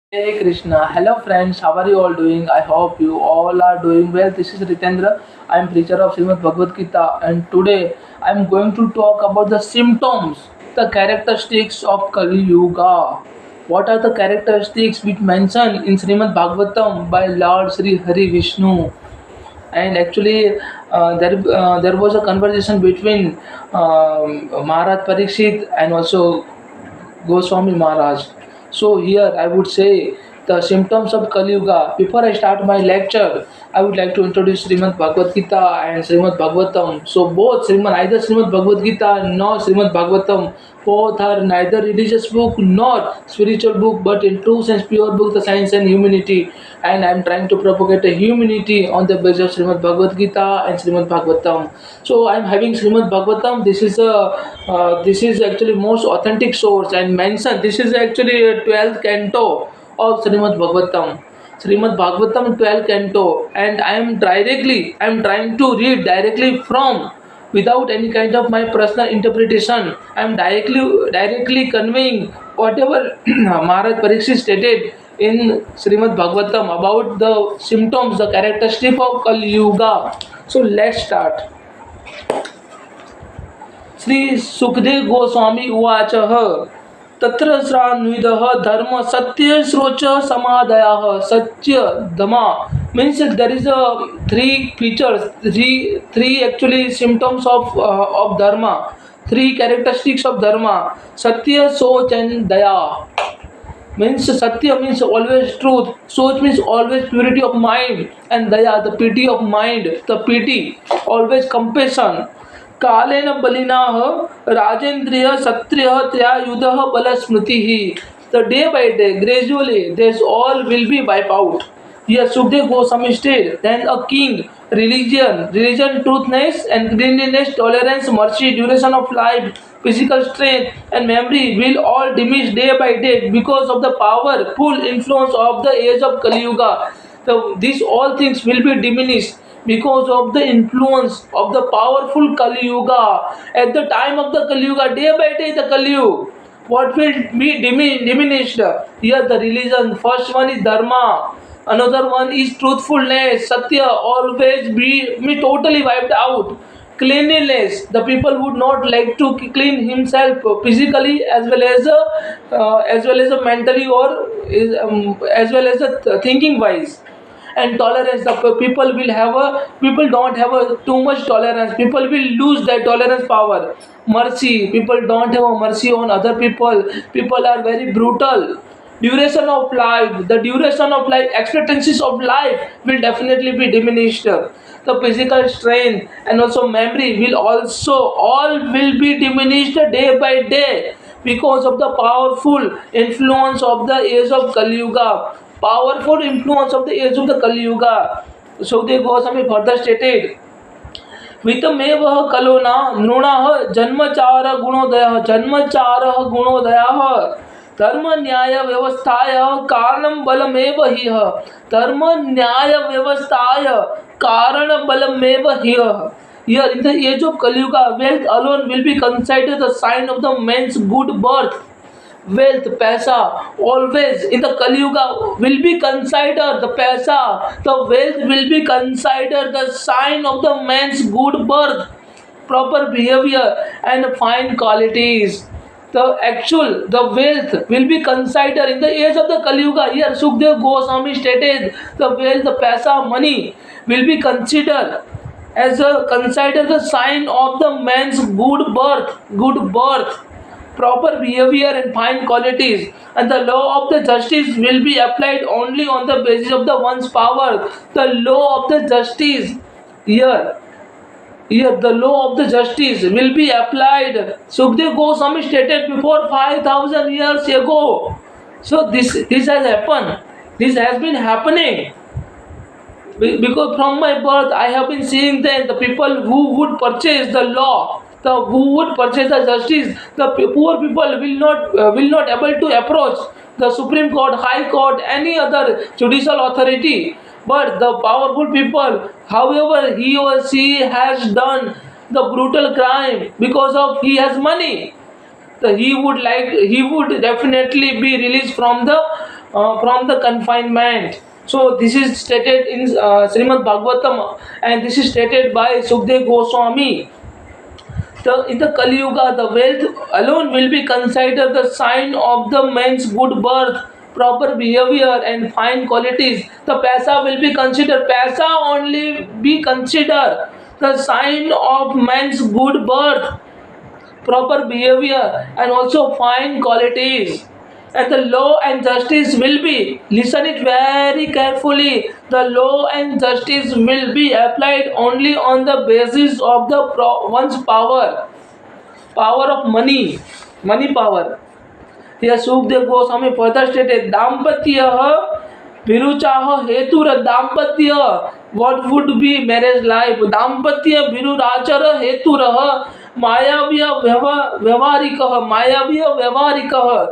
Hey Krishna, hello friends, how are you all doing? I hope you all are doing well. This is Ritendra. I am preacher of Srimad Bhagavad Gita, and today I am going to talk about the symptoms, the characteristics of Kali Yuga. What are the characteristics which mentioned in Srimad Bhagavatam by Lord Sri Hari Vishnu? And actually, there was a conversation between Maharaj Parikshit and also Goswami Maharaj. So here I would say the symptoms of Kali Yuga. Before I start my lecture, I would like to introduce Srimad Bhagavad Gita and Srimad Bhagavatam. So both either Srimad Bhagavad Gita nor Srimad Bhagavatam, both are neither religious book nor spiritual book, but in true sense pure book, the science and humanity. And I am trying to propagate a humanity on the basis of Srimad Bhagavad Gita and Srimad Bhagavatam. So I am having Srimad Bhagavatam. This is actually most authentic source and mentioned. This is actually a 12th canto of Srimad Bhagavatam. Srimad Bhagavatam 12th canto, and I am trying to read directly from without any kind of my personal interpretation. I am directly conveying whatever Maharaj Parikshit stated in Srimad Bhagavatam about the symptoms, the characteristic of Kali Yuga. So let's start. Shri Sukhdev Goswami उवाच तत्र श्रान्विदः धर्म सत्य श्रोच समादयाः सत्य dhamma means there is a three features, three actually symptoms of dharma, three characteristics of dharma: satya, soch and daya. Means satya means always truth, soch means always purity of mind, and daya the pity of mind, the pity, always compassion. कालेन बलिनाः राजेन्द्रिय क्षत्रिय त्रयायुधः बलस्मृतिः. The day by day, gradually, this all will be wiped out. Yes, Sukdev Goswami stated, then a king, religion, truthness and cleanliness, tolerance, mercy, duration of life, physical strength and memory will all diminish day by day because of the powerful influence of the age of Kali Yuga. So these all things will be diminished because of the influence of the powerful Kali Yuga. At the time of the Kali Yuga, day by day the Kali Yuga, what will be diminished? Here the religion, first one is dharma, another one is truthfulness, satya, always be totally wiped out. Cleanliness, the people would not like to clean himself physically as well as mentally or as well as thinking wise. And tolerance, the people don't have a too much tolerance, people will lose their tolerance power. Mercy, people don't have a mercy on other people are very brutal. Duration of life, the duration of life, expectancies of life will definitely be diminished. The physical strength and also memory will also all will be diminished day by day because of the powerful influence of the age of Kali Yuga. Powerful influence of the age of the Kali Yuga. Sukdev Goswami further stated, वितमेव कलो न नृण जन्मचार गुणोदय धर्म न्याय व्यवस्थाय कारण बलमेव हि धर्म न्याय व्यवस्थाय कारण बलमेव हि. Here in the age of Kali Yuga, wealth alone will be considered the sign of the man's good birth. Wealth, paisa, always in the Kali Yuga will be considered the paisa, the wealth will be considered the sign of the man's good birth, proper behavior and fine qualities. The wealth will be considered in the age of the Kali Yuga. Here Sukdev Goswami stated the wealth, the paisa, money will be considered as a considered the sign of the man's good birth, proper behavior and fine qualities, and the law of the justice will be applied only on the basis of the one's power. The law of the justice, here the law of the justice will be applied. Sukdev Goswami stated before 5,000 years ago. So this has happened, this has been happening. Because from my birth I have been seeing that the people who would purchase the law, who would purchase the justice, the poor people will not able to approach the Supreme Court, High Court, any other judicial authority. But the powerful people, however he or she has done the brutal crime because of he has money, he would definitely be released from the from the confinement. So this is stated in Srimad Bhagavatam, and this is stated by Sukdev Goswami. In the Kali Yuga, the wealth alone will be considered the sign of the man's good birth, proper behavior, and fine qualities. The paisa will be considered, paisa only be considered the sign of man's good birth, proper behavior, and also fine qualities. And the law and justice will be, listen it very carefully, the law and justice will be applied only on the basis of the one's power of money, money power. Here Sukdev Goswami further stated, Dampatya Viruchaha Hetura Dampatya. What would be marriage life? Dampatya Virurachara Heturaha Mayavya Vyavaharikah Mayavya Vyavaharikah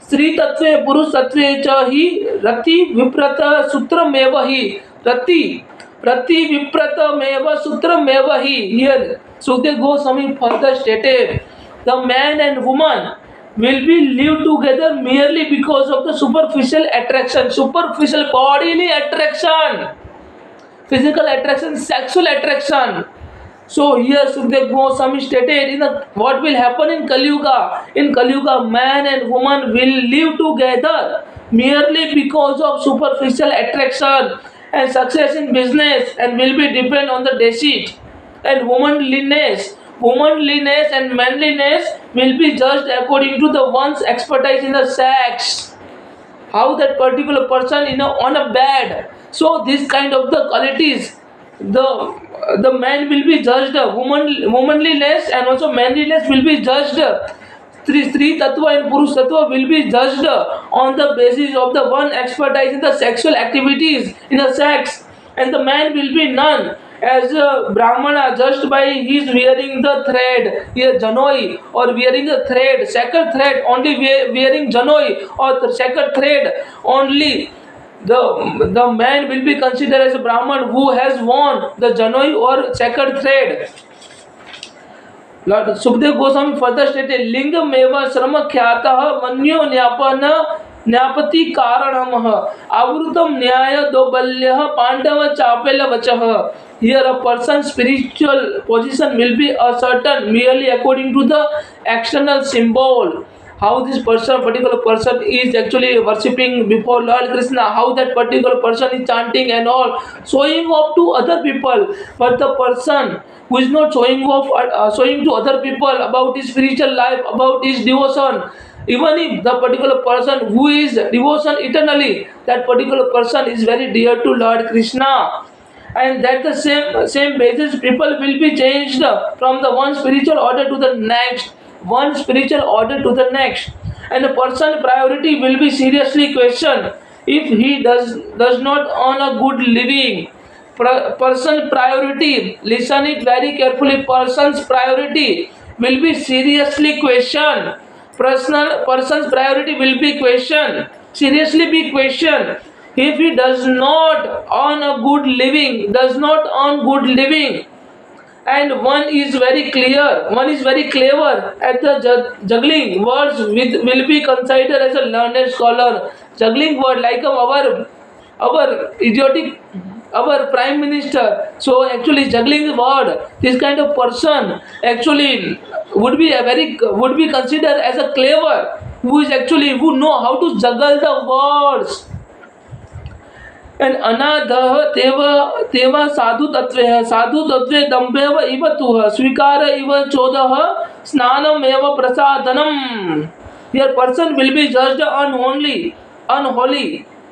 स्त्री तत्वे पुरुष तत्वे च ही रति विप्रत सूत्रमेव ही रति रति विप्रतमेव सूत्रमेव ही. Here Sukdev Goswami further stated, the man and woman will be live together merely because of the superficial attraction, superficial bodily attraction, physical attraction, sexual attraction. So here Sukdev Goswami stated, what will happen in Kali Yuga? In Kali Yuga, man and woman will live together merely because of superficial attraction and success in business, and will be depend on the deceit and womanliness. Womanliness and manliness will be judged according to the one's expertise in the sex. How that particular person on a bed. So this kind of the qualities, the man will be judged, womanliness and also manliness will be judged. Three tattva and purush tattva will be judged on the basis of the one expertise in the sexual activities in the sex, and the man will be none as a brahmana judged by his wearing the thread, here janoi, or wearing the thread, sacred thread, only wearing janoi or sacred thread only. The man will be considered as a Brahman who has worn the janoi or sacred thread. Lord Sukdev Goswami further stated, Lingam eva srama khyatah manyo nyapati karanamah avrutam nyaya dobalyah pandava chapela vachah. Here a person's spiritual position will be certain merely according to the external symbol. How this particular person is actually worshipping before Lord Krishna, how that particular person is chanting and all, showing off to other people. But the person who is not showing to other people about his spiritual life, about his devotion, even if the particular person who is devotion eternally, that particular person is very dear to Lord Krishna. And that the same basis people will be changed from the one spiritual order to the next, one spiritual order to the next, and a person priority will be seriously questioned if he does not earn a good living. Person priority, listen it very carefully, person's priority will be seriously questioned. Person's priority will be questioned, seriously be questioned, if he does not earn a good living, and one is very clever at the juggling words will be considered as a learned scholar. Juggling word like our idiotic, our prime minister. So actually juggling word, this kind of person actually would be considered as a clever, who know how to juggle the words. And anadha teva sadhu tatve dambeva iva tuha svikara iva chodaha snanam eva prasadanam. Here person will be judged unholy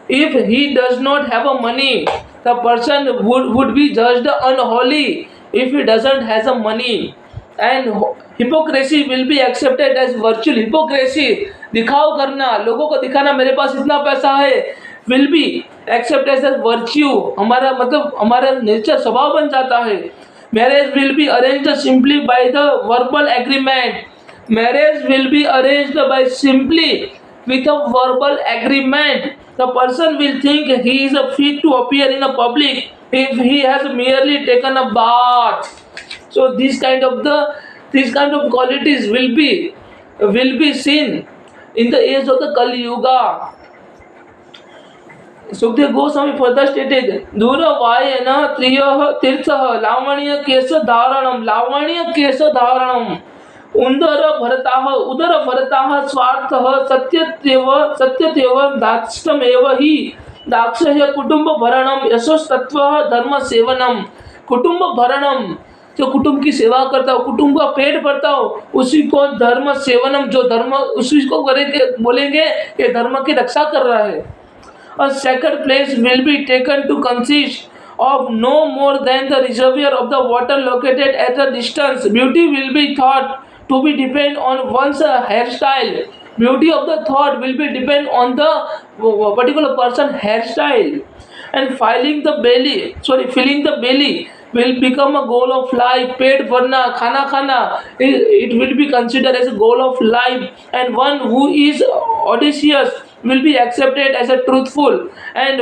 if he does not have a money. The person would be judged unholy if he doesn't has a money. And hypocrisy will be accepted as virtue. Hypocrisy, दिखाव करना, लोगों को दिखाना मेरे पास इतना पैसा है, will be accepted as a virtue. हमारा नेचर स्वभाव बन जाता है. Marriage will be arranged simply by the verbal agreement. Marriage will be arranged by simply with a verbal agreement. The person will think he is fit to appear in a public if he has merely taken a bath. So these kind of qualities will be seen in the age of the Kali Yuga. Sukdev Goswami further stated, Dura Vayana Triya Tirtha Lavanya Kesa Dharanam Lavanya Kesa Dharanam उदर भरताः स्वार्थः सत्यतेव दाक्षमेव हि दाक्षस्य कुटुंब भरणम यशोस्तत्व धर्म सेवनम कुटुंब भरणम जो कुटुंब की सेवा करता हो कुटुंब का पेट भरता हो उसी को धर्म सेवनम जो धर्म उसी को करेंगे बोलेंगे कि धर्म की रक्षा कर रहा है. A second place will be taken to consist of no more than the reservoir of the water located at a distance. Beauty will be thought to be depend on one's hairstyle. Beauty of the thought will be depend on the particular person hairstyle. And filling the belly will become a goal of life. Pet bharna, khana khana, it will be considered as a goal of life. And one who is audacious will be accepted as a truthful, and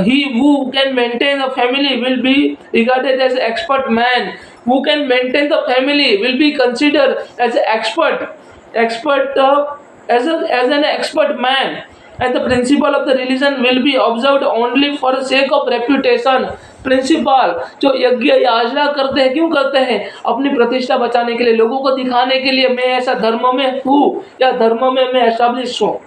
he who can maintain a family will be regarded as an expert man. Who can maintain the family will be considered as an as an expert man. And the principle of the religion will be observed only for the sake of reputation. Principle जो यज्ञ याचना करते हैं क्यों करते हैं? अपनी प्रतिष्ठा बचाने के लिए, लोगों को दिखाने के लिए मैं ऐसा धर्म में हूँ या धर्म में मैं एस्टैब्लिश हूँ.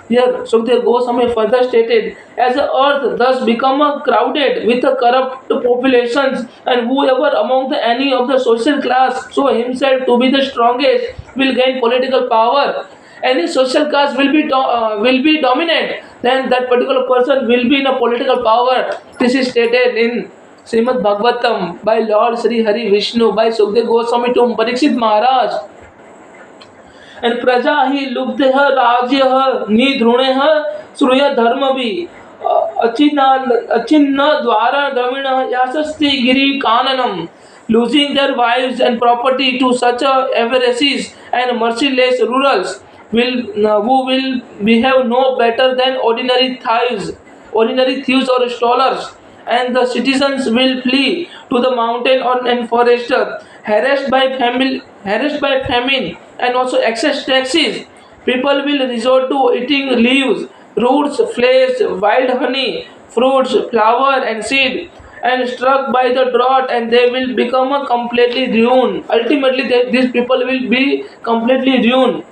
Here, Sukdev Goswami further stated, as the earth thus become crowded with the corrupt populations, and whoever among any of the social class show himself to be the strongest will gain political power. Any social class will be dominant, then that particular person will be in a political power. This is stated in Srimad Bhagavatam by Lord Sri Hari Vishnu by Sukdev Goswami to Parikshit Maharaj. And प्रजा ही लुब्ध राज्य निधृणे श्रूय धर्म भी अचिन्न द्वारा द्रविण यासस्ति Giri काननम. Losing their wives and property to such avarices and merciless rulers who will behave no better than ordinary thieves or strollers, and the citizens will flee to the mountain and forest, harassed by famine and also excess taxes. People will resort to eating leaves, roots, flesh, wild honey, fruits, flower and seed, and struck by the drought, and they will become completely ruined. Ultimately, these people will be completely ruined.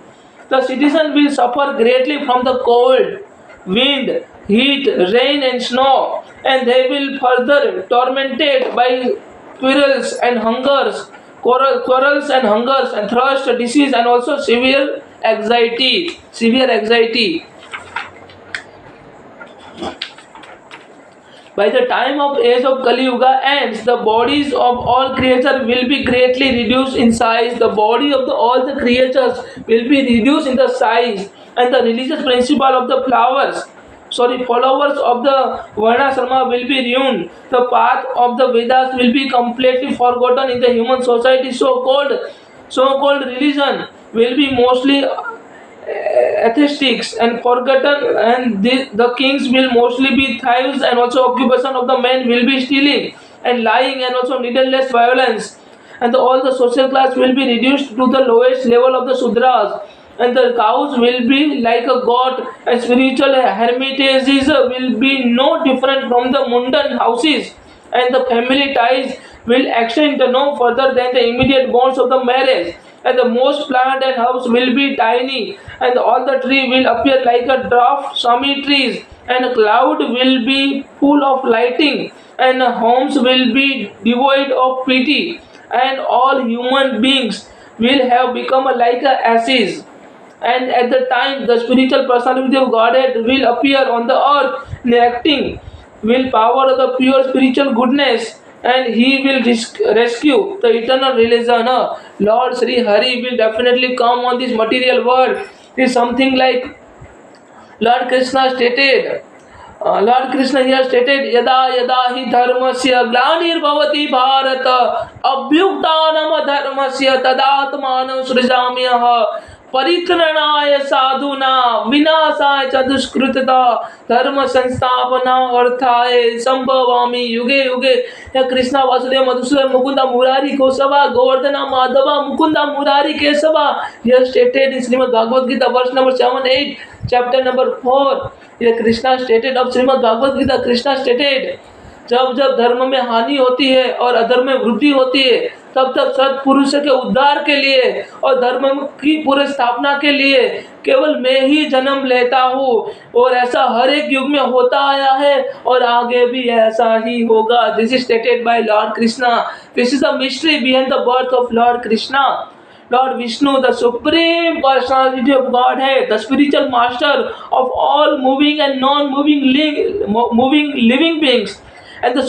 The citizen will suffer greatly from the cold, wind, heat, rain and snow, and they will further tormented by quarrels and hungers, and thirst, disease, and also severe anxiety. By the time of age of Kali Yuga ends, the bodies of all creatures will be greatly reduced in size. The body of all the creatures will be reduced in the size, and the religious principle of the followers of the Varnashrama will be ruined. The path of the Vedas will be completely forgotten in the human society. So-called religion will be mostly atheistics and forgotten, and the kings will mostly be thieves, and also occupation of the men will be stealing and lying and also needless violence, and all the social class will be reduced to the lowest level of the Sudras, and the cows will be like a god, and spiritual hermitages will be no different from the mundane houses, and the family ties will extend no further than the immediate bonds of the marriage, and the most plant and house will be tiny, and all the tree will appear like a dwarf sami trees, and a cloud will be full of lighting, and homes will be devoid of pity, and all human beings will have become like ashes. And at the time the spiritual personality of Godhead will appear on the earth, enacting will power of the pure spiritual goodness, and he will rescue the eternal religion. Lord Sri Hari will definitely come on this material world. It is something like Lord Krishna stated. Lord Krishna here stated, Yada yada hi dharmasya glanirvavati bharat abhyuktanam dharmasya tadatmanam srijamyah परित्रणाय साधुना विनाशाय च दुष्कृतता धर्म संस्थापना अर्थाय संभवामि युगे युगे. कृष्णा वासुदेव मधुसूदन मुकुंदा मुरारी केशवा गोवर्धना माधवा मुकुंदा मुरारी केशवा. Here stated in Srimad Bhagavad Gita verse number 7-8, chapter number 4. Krishna stated of Srimad Bhagavad Gita, Krishna stated, जब जब धर्म में हानि होती है और अधर्म में वृद्धि होती है, तब तब सत्पुरुष के उद्धार के लिए और धर्म की पूरी स्थापना के लिए केवल मैं ही जन्म लेता हूँ, और ऐसा हर एक युग में होता आया है और आगे भी ऐसा ही होगा. This is stated by Lord Krishna. This is the mystery behind the birth of Lord Krishna. Lord Vishnu, the supreme personality of Godhead, the spiritual master of all moving and non-moving moving living beings, and the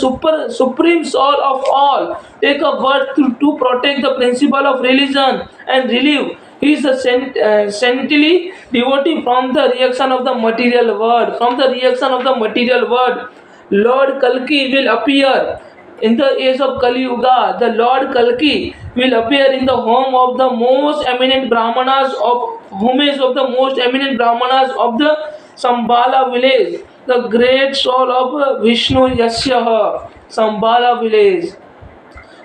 supreme soul of all, take a birth to protect the principle of religion and relieve. He is the saintly devotee from the reaction of the material world. From the reaction of the material world, Lord Kalki will appear. In the age of Kali Yuga, the Lord Kalki will appear in the home of the most eminent Brahmanas of the most eminent Brahmanas of the Sambhala village. The great soul of Vishnu Yasyaha, Sambhala village.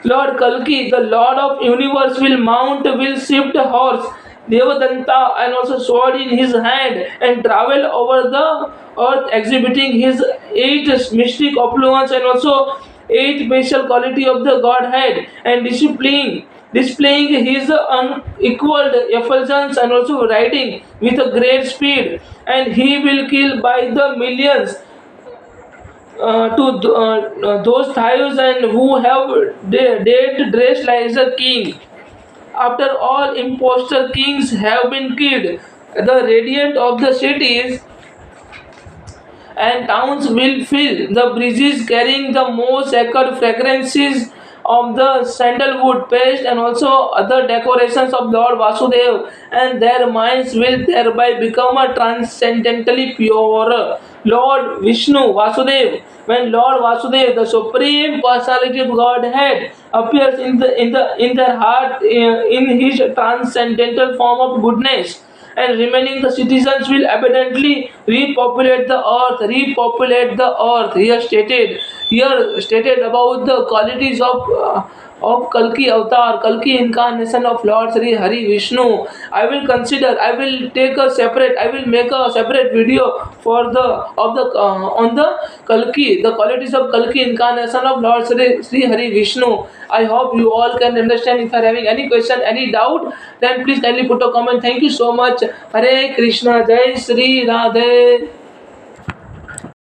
Lord Kalki, the Lord of universe, will shift horse, Devadanta, and also sword in his hand, and travel over the earth, exhibiting his 8 mystic opulence and also 8 special quality of the Godhead, and displaying his unequaled effulgence and also riding with a great speed, and he will kill by the millions those thieves and who have dared dressed like a king. After all impostor kings have been killed, the radiant of the cities and towns will fill the breezes carrying the most sacred fragrances of the sandalwood paste and also other decorations of Lord Vasudev, and their minds will thereby become a transcendently pure. Lord Vishnu Vasudev, when Lord Vasudev, the supreme personality of Godhead, appears in their heart in his transcendental form of goodness, and remaining the citizens will abundantly repopulate the earth. Here stated about the qualities of Kalki avatar, Kalki incarnation of Lord Sri Hari Vishnu. I will make a separate video for the on the Kalki, the qualities of Kalki incarnation of Lord Sri Hari Vishnu. I hope you all can understand. If you are having any question, any doubt, then please kindly put a comment. Thank you so much. Hare Krishna, Jai Sri Radhe.